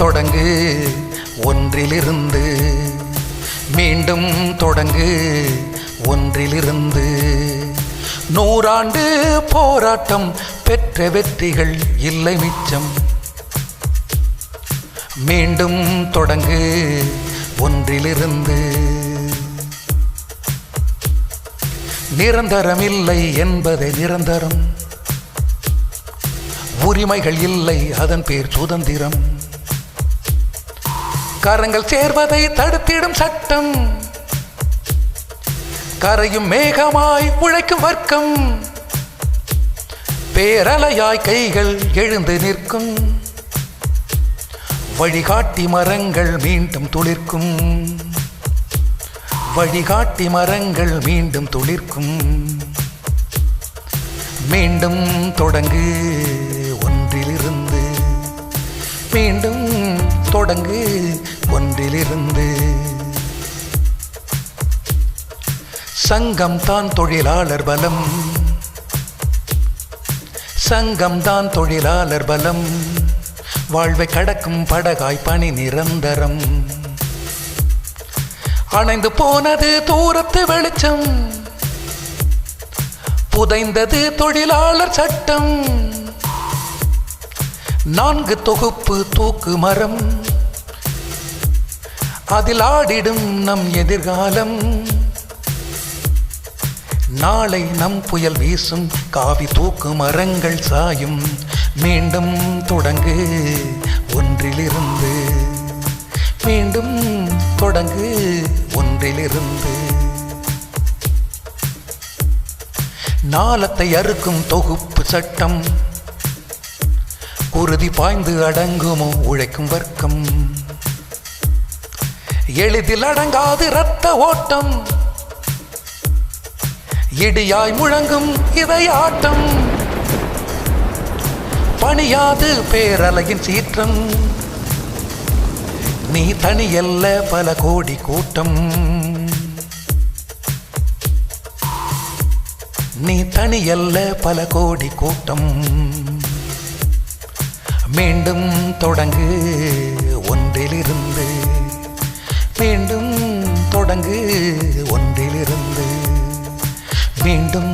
தொடங்கு ஒன்றிலிருந்து, மீண்டும் தொடங்கு ஒன்றிலிருந்து. 100 ஆண்டு போராட்டம் பெற்ற வெற்றிகள் இல்லை மிச்சம். மீண்டும் தொடங்கு ஒன்றிலிருந்து. நிரந்தரம் இல்லை என்பதை நிரந்தரம், உரிமைகள் இல்லை அதன் பேர் சுதந்திரம். கரங்கள் சேர்வதை தடுத்திடும் சட்டம், கரையும் மேகமாய் உழைக்கும் வர்க்கம். பேரலையாய் கைகள் எழுந்து நிற்கும், வழிகாட்டி மரங்கள் மீண்டும் துளிர்க்கும். வழிகாட்டி மரங்கள் மீண்டும் துளிர்க்கும். மீண்டும் தொடங்கு ஒன்றிலிருந்து, மீண்டும் தொடங்கு ஒன்றிலிருந்து. சங்கம் தான் தொழிலாளர் பலம், சங்கம் தான் தொழிலாளர் பலம். வாழ்வை கடக்கும் படகாய் பணி நிரந்தரம். அணைந்து போனது தூரத்து வெளிச்சம், புதைந்தது தொழிலாளர் சட்டம். 4 தொகுப்பு தூக்கு மரம், அதில் ஆடிடும் நம் எதிர்காலம். நாளை நம் புயல் வீசும், காவி தூக்கு மரங்கள் சாயும். மீண்டும் தொடங்கு ஒன்றிலிருந்து, மீண்டும் தொடங்கு ஒன்றிலிருந்து. நாளத்தை அறுக்கும் தொகுப்பு சட்டம், உறுதி பாய்ந்து அடங்குமோ உழைக்கும் வர்க்கம். எளிதில் அடங்காது இரத்த ஓட்டம், இடியாய் முழங்கும் இதயாட்டம். பணியாது பேரலையின் சீற்றம், நீ தனியல்ல பல கோடி கூட்டம். நீ தனியல்ல பல கோடி கூட்டம். மீண்டும் தொடங்கு ஒன்றிலிருந்து, மீண்டும் தொடங்கு ஒன்றிலிருந்து. மீண்டும்